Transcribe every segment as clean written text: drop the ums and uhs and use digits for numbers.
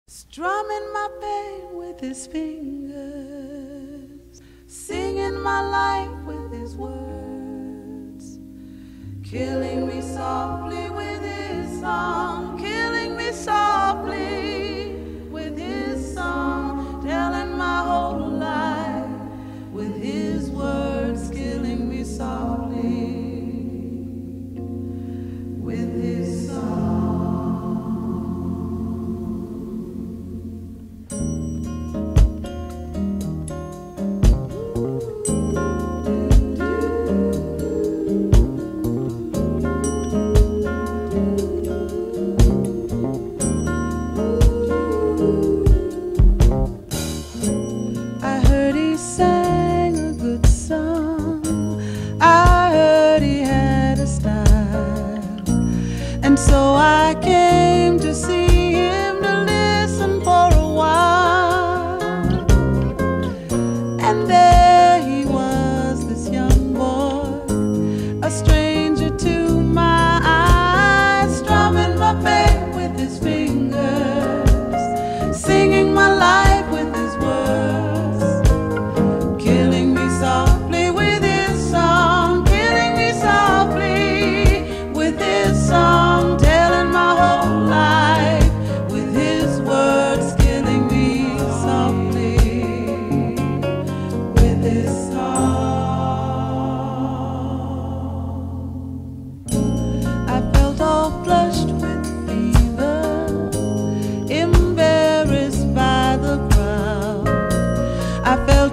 Strumming my pain with his fingers, singing my life with his words, killing me softly with his song, killing me softly with his song, telling my whole life with his words, killing me softly with his song. So I came to see him, to listen for a while. And there he was, this young boy, a stranger to my eyes, strumming my pain with his fingers, singing my life with his words, killing me softly with his song, killing me softly with his song.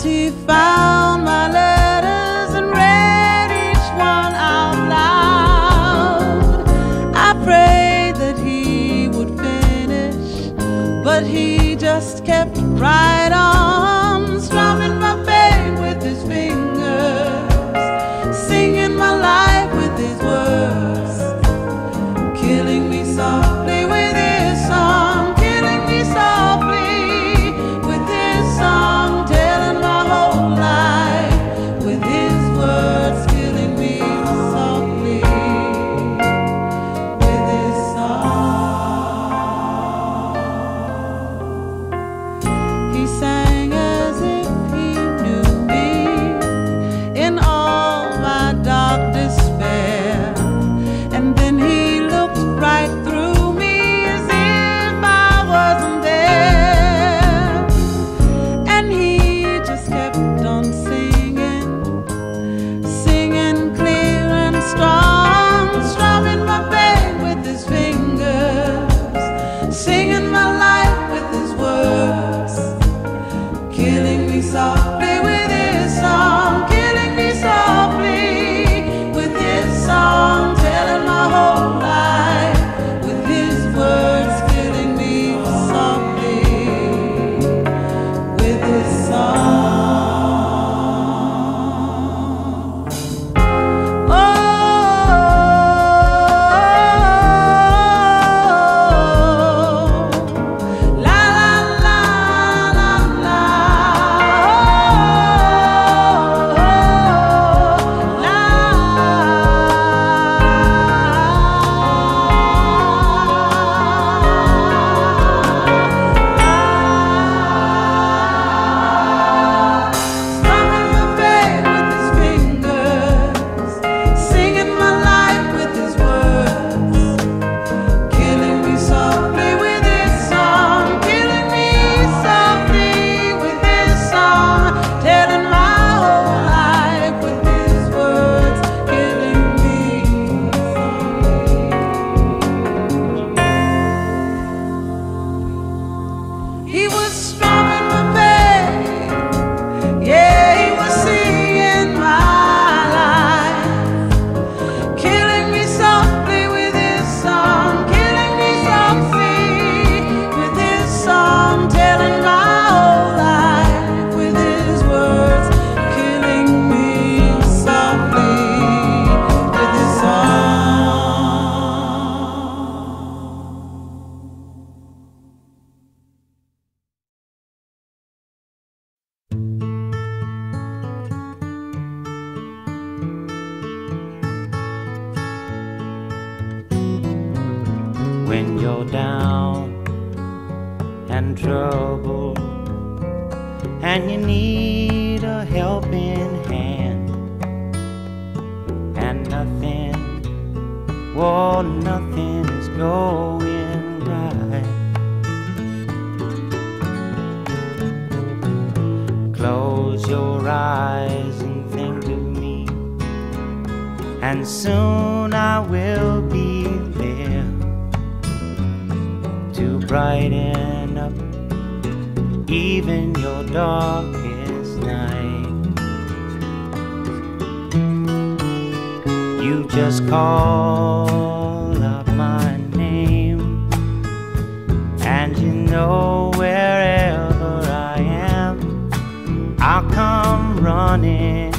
He found my letters and read each one out loud. I prayed that he would finish, but he just kept right on, strumming my pain with his fingers, singing my life with his words, killing me softly with his song, killing me softly with his song. and trouble, and you need a helping hand, and nothing, oh, nothing is going right. Close your eyes and think of me, and soon I will be there to brighten up even your darkest night. You just call out my name, and you know wherever I am, I'll come running.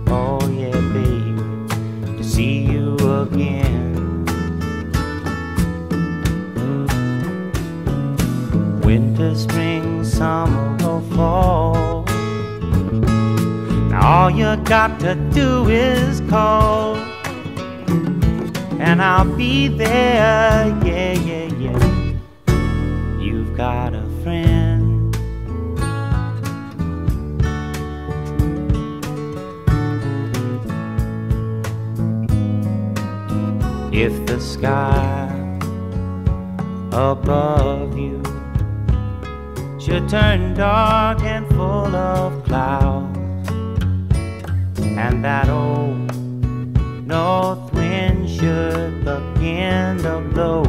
Oh yeah, baby, to see you again. Winter, spring, summer, or fall, now all you got to do is call, and I'll be there, yeah, yeah, yeah. You've got a friend. If the sky above you should turn dark and full of clouds, and that old north wind should begin to blow,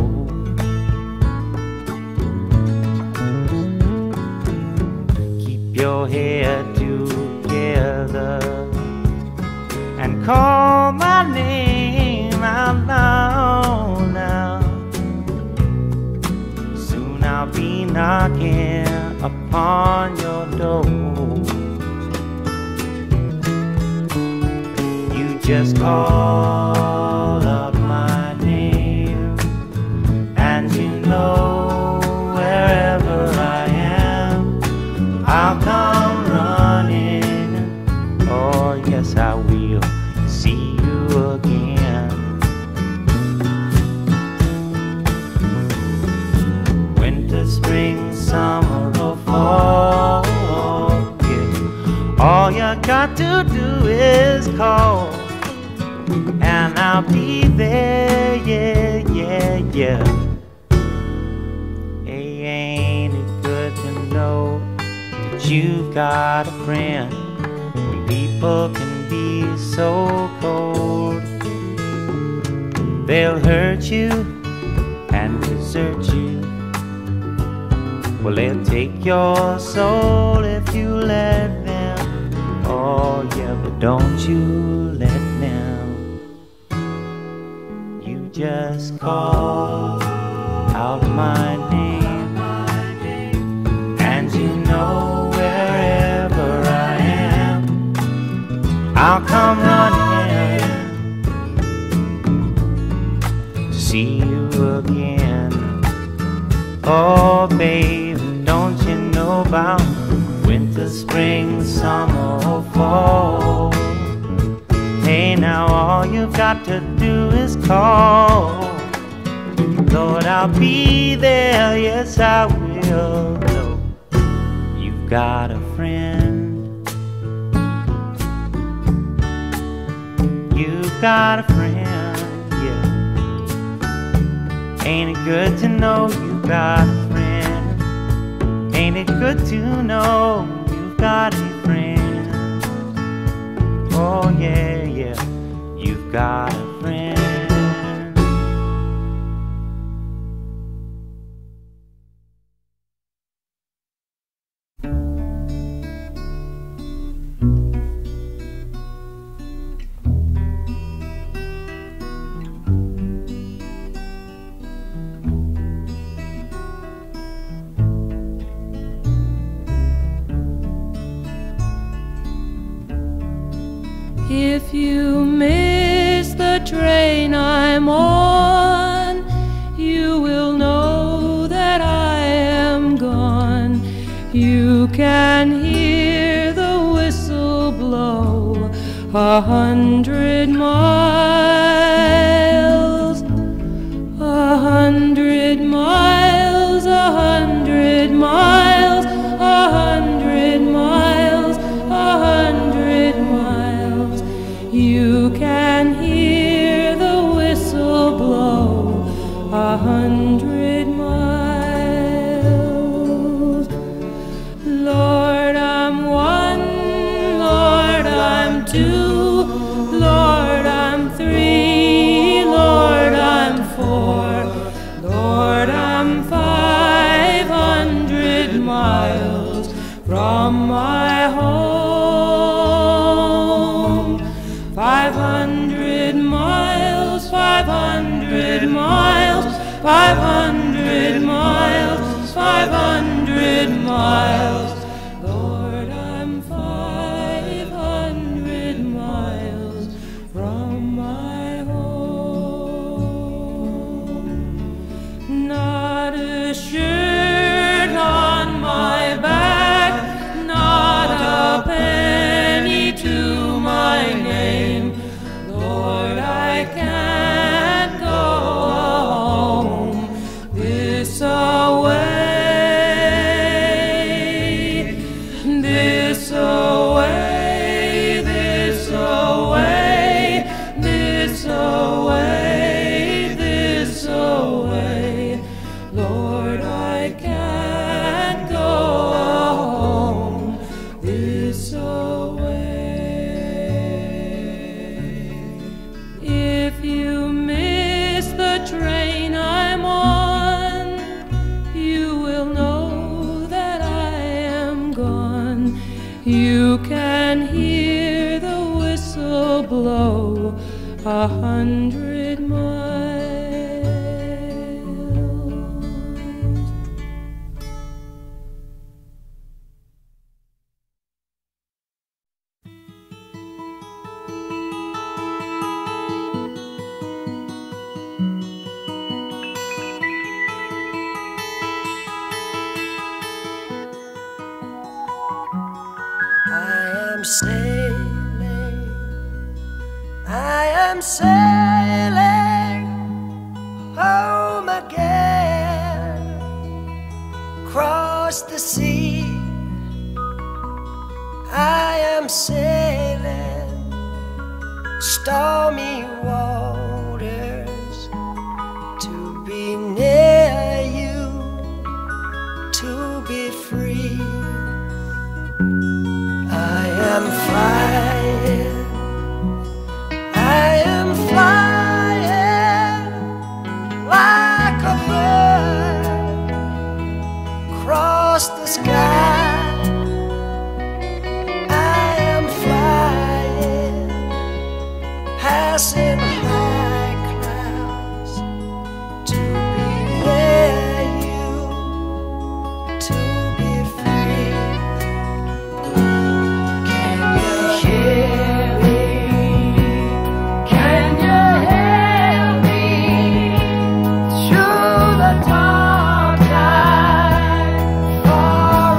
keep your head together and call my name out loud now. Soon I'll be knocking upon your door. You just call up my name, and you know wherever I am, I'll come running. Oh yes, I will see you again. Winter, spring, summer, or fall, yeah. All you got to do is call, and I'll be there, yeah, yeah, yeah. Hey, ain't it good to know that you've got a friend when people can be so cold? They'll hurt you and desert you. Well, they'll take your soul if you let them. Oh yeah, but don't you let them. You just call out my name, and you know wherever I am, I'll come running to see you again. Oh baby, don't you know about winter, spring, summer, or fall? Hey, now all you've got to do is call. Lord, I'll be there, yes I will. No, you've got a friend. You've got a friend, yeah. Ain't it good to know you've got a friend? Ain't it good to know you've got a friend? Oh yeah, yeah, you've got a friend. If you miss the train I'm on, you will know that I am gone. You can hear the whistle blow 100 miles, 100 miles, 100 miles from my home. 500 miles, 500 miles, 500 miles, 500 miles. Lord, I'm 500 miles from my home. Not a shirt on my back, not a penny to my name. Lord, I can't go home this away, this away, this away, this away, this away. Lord, I can't go home this away. If you miss the train I'm on, you will know that I am gone. You can hear the whistle blow 100 miles. I am sailing home again, across the sea. I am sailing stormy waters to be near you, to be free. I am flying, I am flying like a bird across the sky. I am flying, passing high clouds to be near you, to be free. Can you hear me? Can you hear me through the dark night, far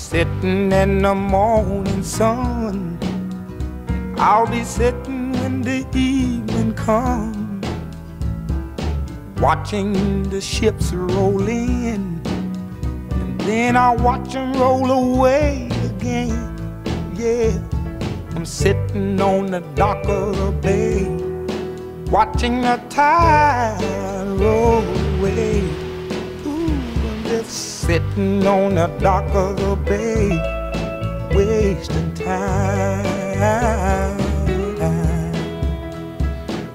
sitting in the morning sun. I'll be sitting when the evening comes, watching the ships roll in, and then I'll watch them roll away again. Yeah, I'm sitting on the dock of the bay, watching the tide roll away. Ooh, I'm just sitting on the dock of the bay, wasting time.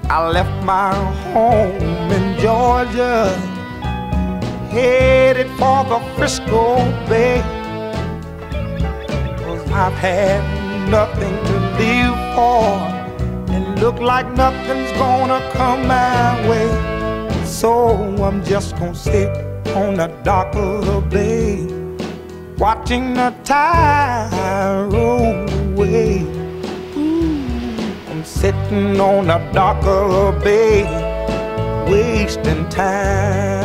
I left my home in Georgia, headed for the Frisco Bay, 'cause I've had nothing to live for, and look like nothing's gonna come my way. So I'm just gonna sit on the dock of the bay, watching the tide roll away. Ooh, I'm sitting on the dock of the bay, wasting time.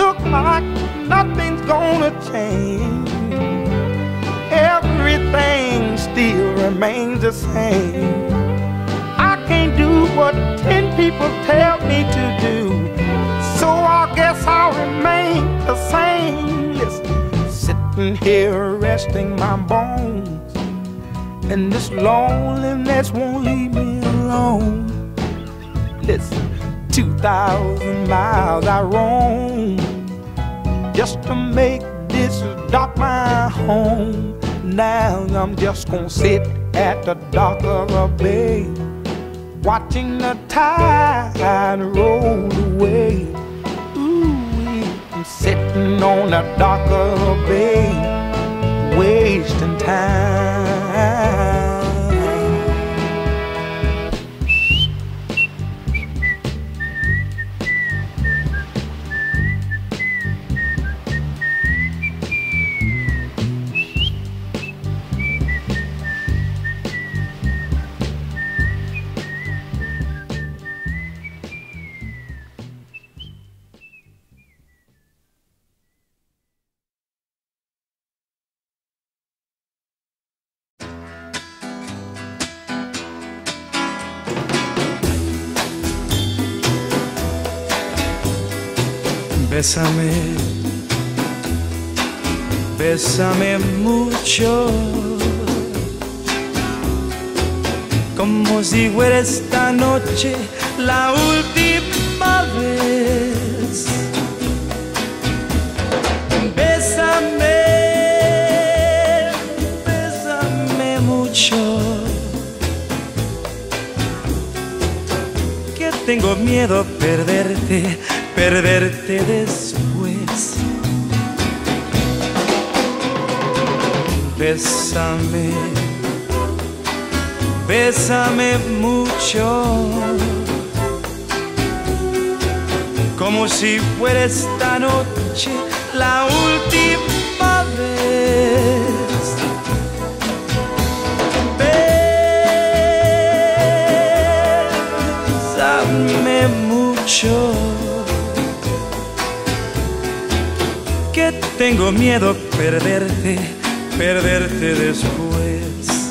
Look like nothing's gonna change, everything still remains the same. I can't do what 10 people tell me to do, so I guess I'll remain the same. Listen, sitting here resting my bones, and this loneliness won't leave me alone. Listen, 2,000 miles I roam just to make this dock my home. Now I'm just gonna sit at the dock of a bay, watching the tide roll away. Ooh, I'm sitting on the dock of a bay, wasting time. Bésame, bésame mucho, como si fuera esta noche la última vez. Bésame, bésame mucho, que tengo miedo perderte, perderte después. Bésame, bésame mucho, como si fuera esta noche la última vez. Bésame mucho, que tengo miedo perderte, perderte después.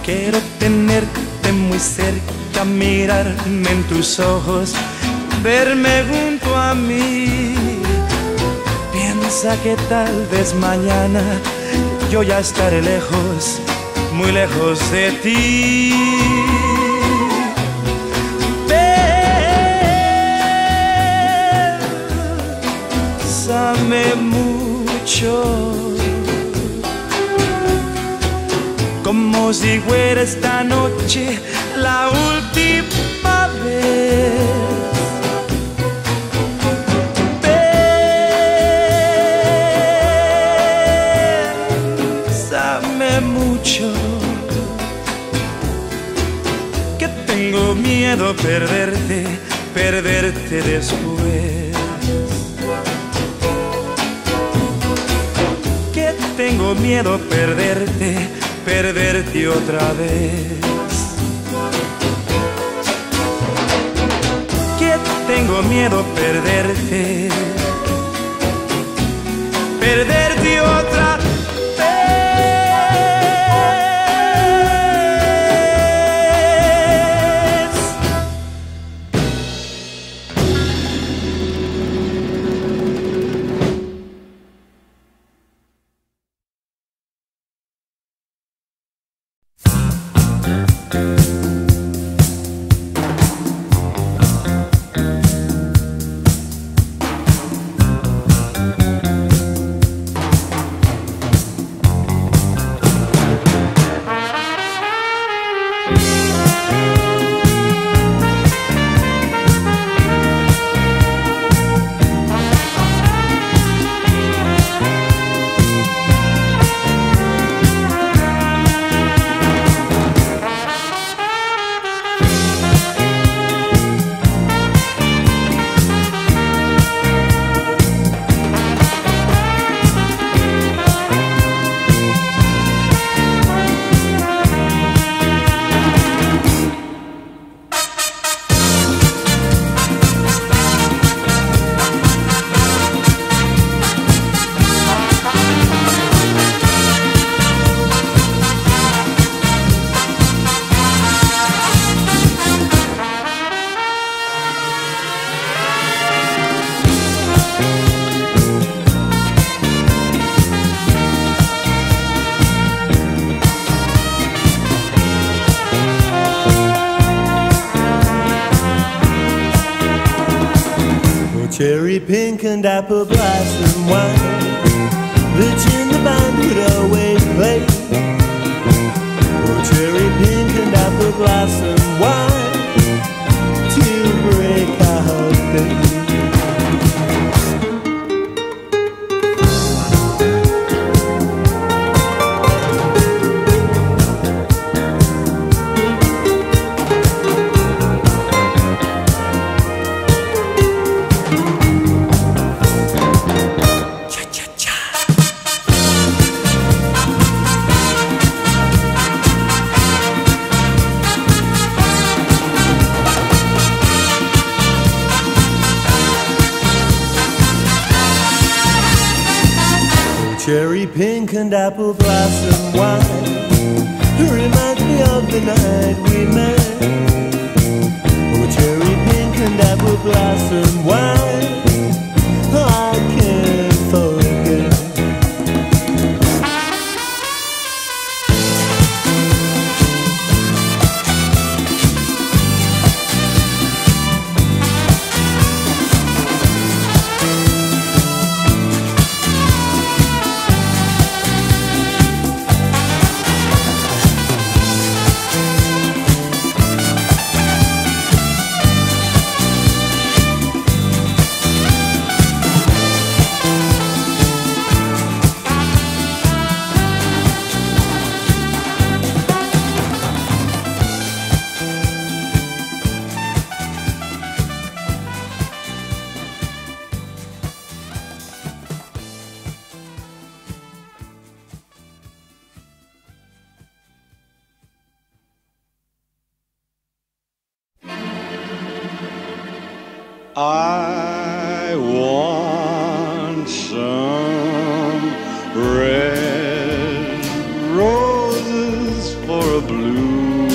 Quiero tenerte muy cerca, mirarme en tus ojos, verme junto a mí. Piensa que tal vez mañana yo ya estaré lejos, muy lejos de ti. Bésame mucho, como si fuera esta noche la última vez. Bésame mucho, que tengo miedo perderte, perderte después. Tengo miedo perderte, perderte otra vez. tengo miedo perderte, perderte otra vez. Cherry pink and apple blossom wine, which in the band would always play. Oh, cherry pink and apple blossom wine, to break out, baby. Cherry pink and apple blossom wine reminds me of the night we met. Oh, cherry pink and apple blossom wine, I can't forget. I want some red roses for a blue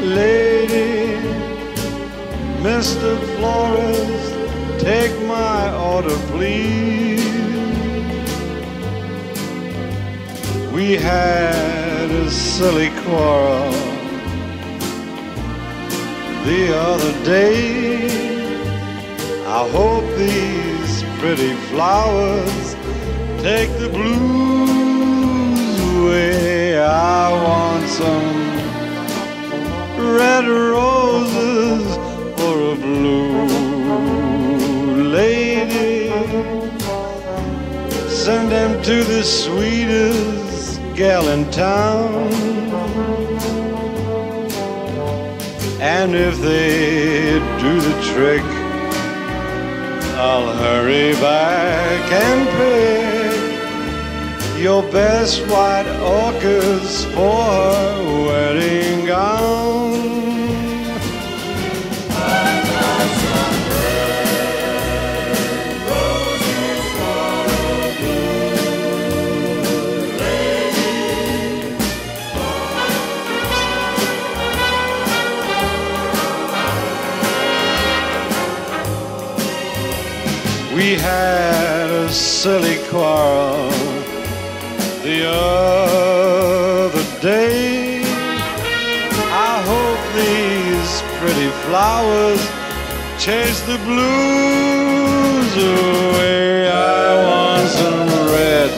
lady. Mr. Florist, take my order, please. We had a silly quarrel the other day. I hope these pretty flowers take the blues away. I want some red roses for a blue lady. Send them to the sweetest gal in town. And if they do the trick, I'll hurry back and pick your best white orchids for her wedding gown. silly quarrel the other day. I hope these pretty flowers chase the blues away. I want some red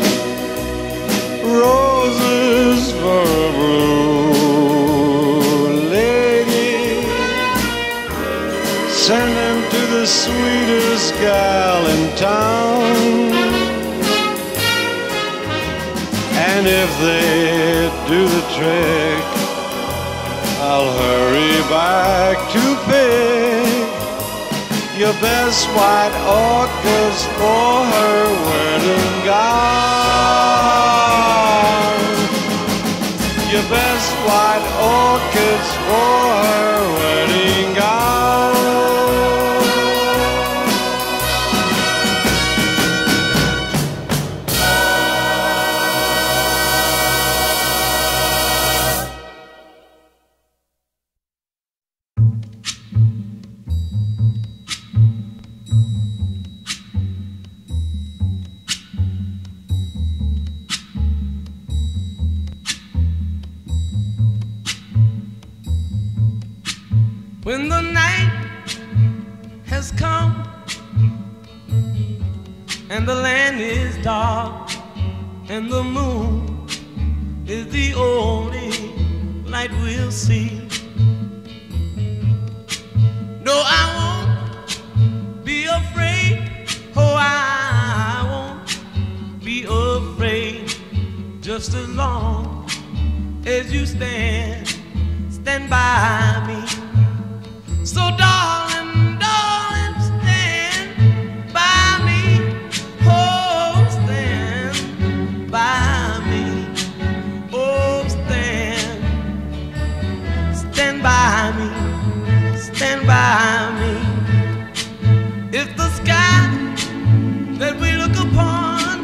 roses for a blue lady. Send them to the sweetest gal in town. And if they do the trick, I'll hurry back to pick your best white orchids for her wedding gown. Your best white orchids for her wedding gown. When the night has come and the land is dark and the moon is the only light we'll see. No, I won't be afraid. Oh, I won't be afraid. Just as long as you stand by me. So darling, darling, stand by me. Oh, stand by me. Oh, stand by me. Stand by me. If the sky that we look upon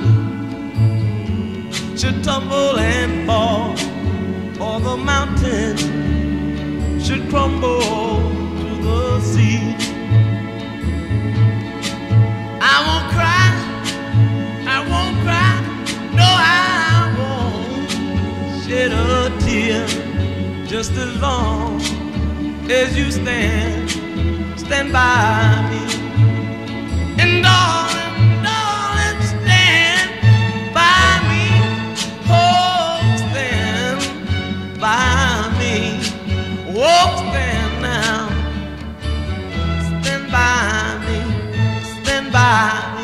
should tumble and fall, or the mountain should crumble to the sea, I won't cry, I won't cry, no, I won't shed a tear. Just as long as you stand by me. And darling, darling, stand by me. Oh, stand by me. Oh, stand now. Stand by me. Stand by me.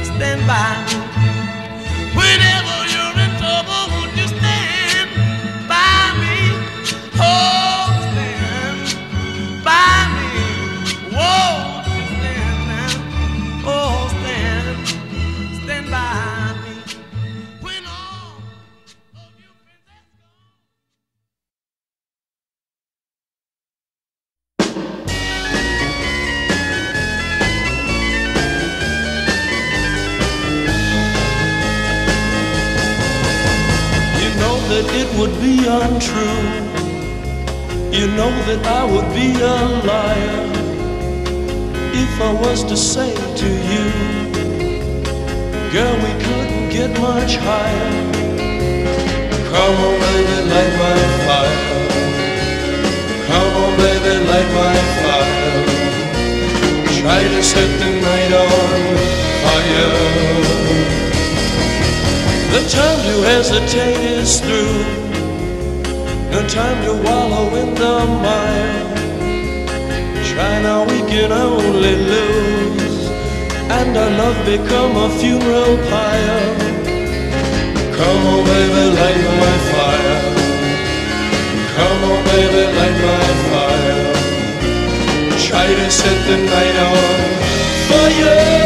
Stand by me. Whenever you're in trouble, won't you stand by me? Oh, stand by me. Won't you stand now? Oh, stand by me. When all of your friends have that it would be untrue. You know that I would be a liar if I was to say to you, girl, we couldn't get much higher. Come on, baby, light my fire. Come on, baby, light my fire. Try to set the night on fire. The time to hesitate is through. No time to wallow in the mire. Try now, we can only lose. and our love become a funeral pyre. Come on baby, light my fire. Come on baby, light my fire. Try to set the night on fire.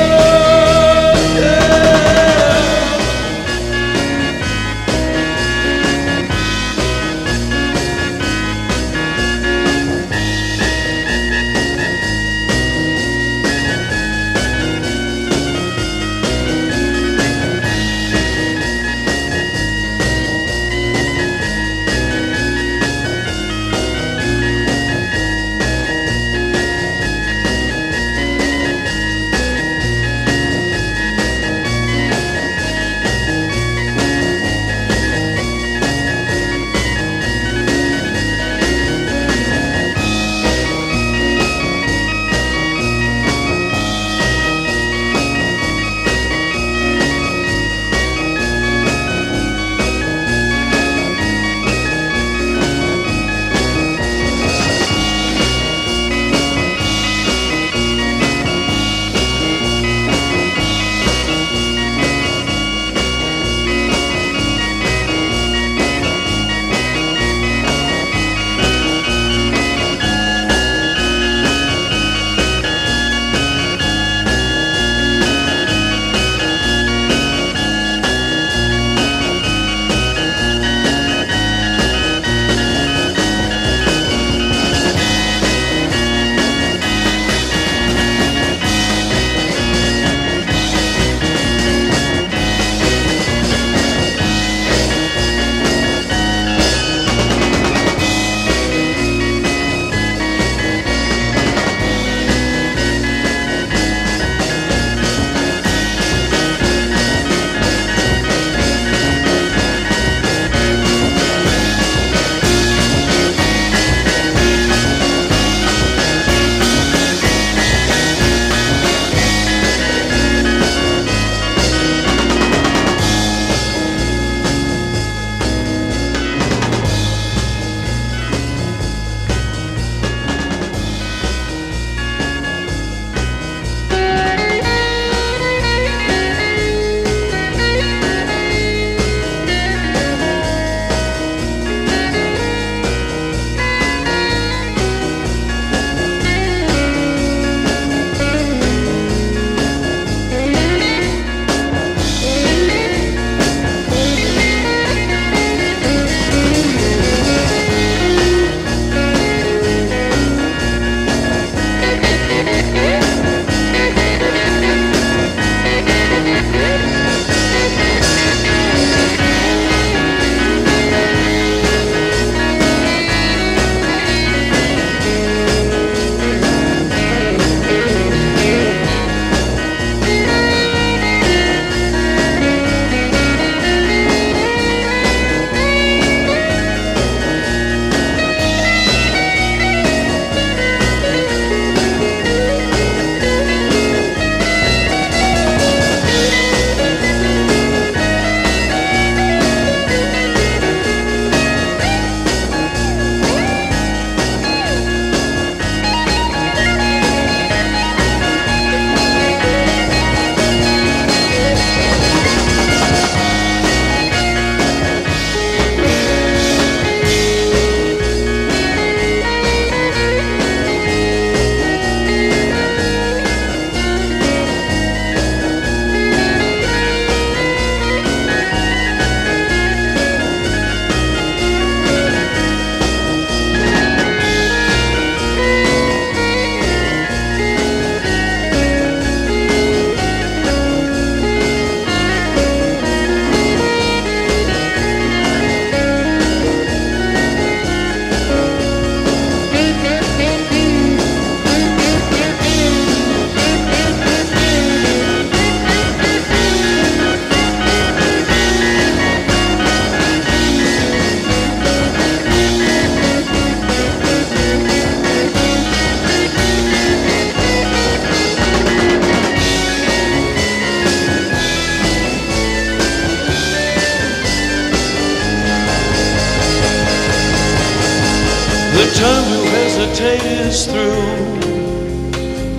The time to hesitate is through.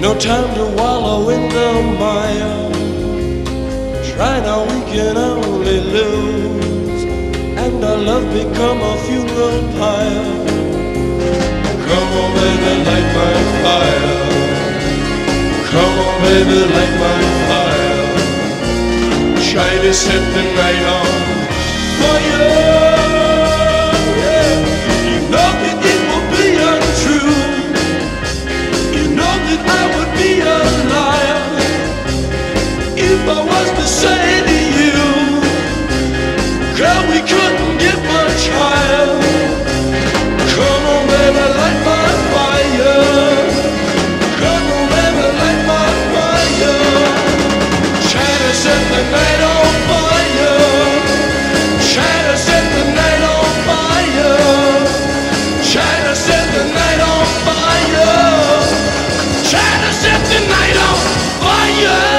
No time to wallow in the mire. Try now, we can only lose, and our love become a funeral pyre. Come on, baby, light my fire. Come on, baby, light my fire. Try to set the night on fire. Yeah. You know that it will be untrue. You know that I would be a liar if I was to say to you, girl, we couldn't get much higher. Come on, baby, light my fire. Come on, baby, light my fire. Try to set the night on fire. Try to set the night on fire. Try to set the night on fire. Try to set the night on fire.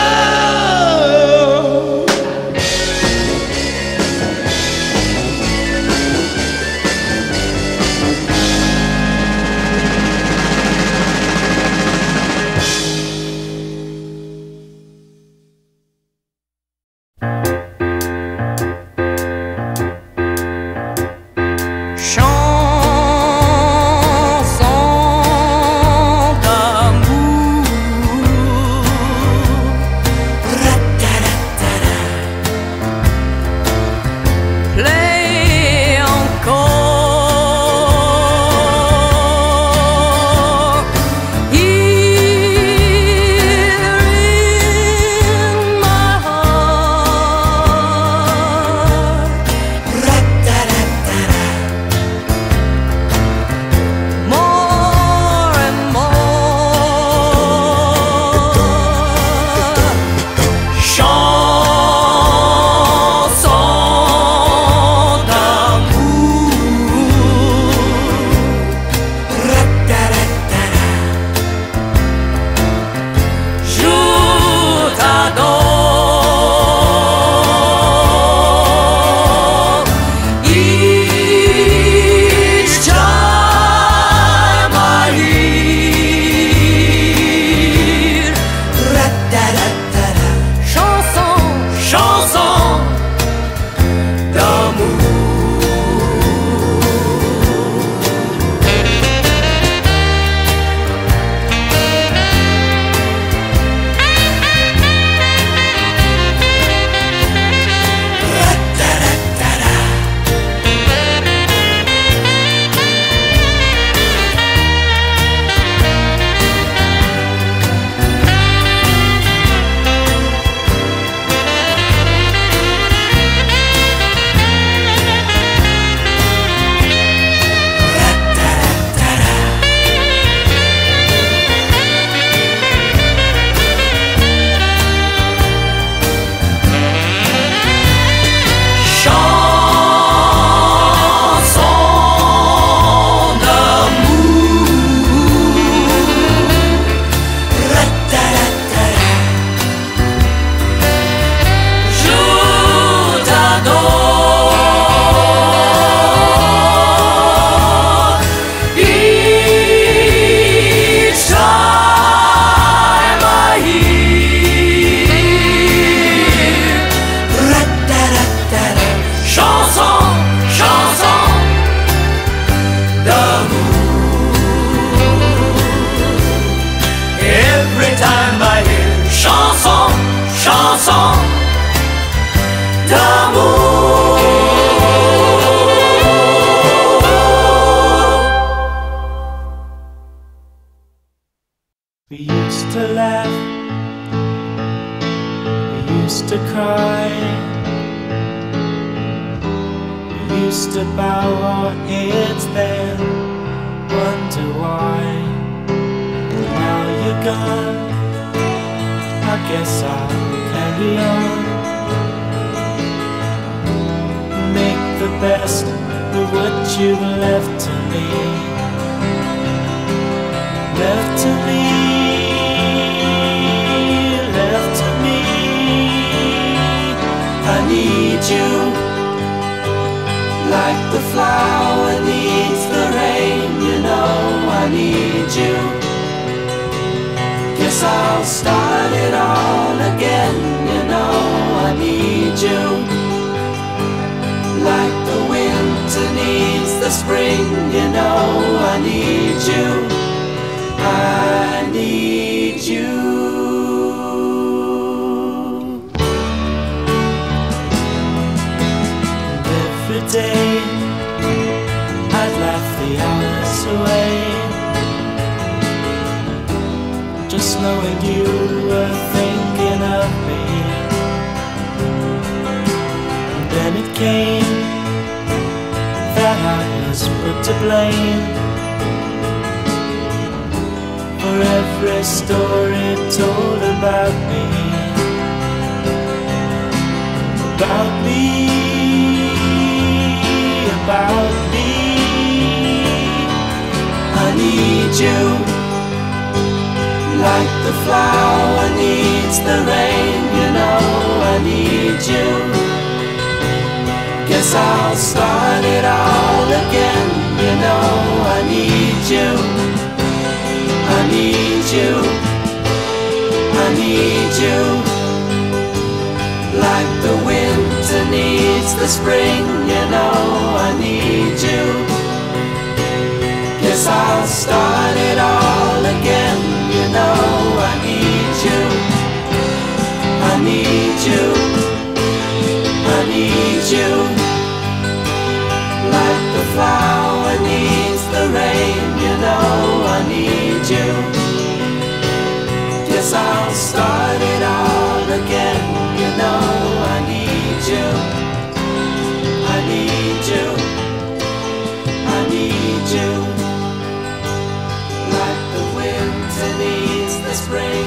We used to laugh, we used to cry, we used to bow our heads then, wonder why. Now you're gone, I guess I'll carry on. Make the best of what you've left to me. Left to me, left to me. I need you, like the flower needs the rain. You know I need you. Guess I'll start it all again. You know I need you, like the winter needs the spring. You know I need you, I need you. And every day I'd laugh the hours away, just knowing you were thinking of me. And then it came that I was put to blame for every story told about me. About me, about me. I need you, like the flower needs the rain. You know I need you. Guess I'll start it all again. You know I need you, I need you, I need you, like the winter needs the spring. You know I need you. Guess I'll start it all again. You know I need you, I need you, I need you, like the flower needs the rain. You know I need you. Guess I'll start it all again. You know I need you, I need you, I need you, like the winter needs the spring.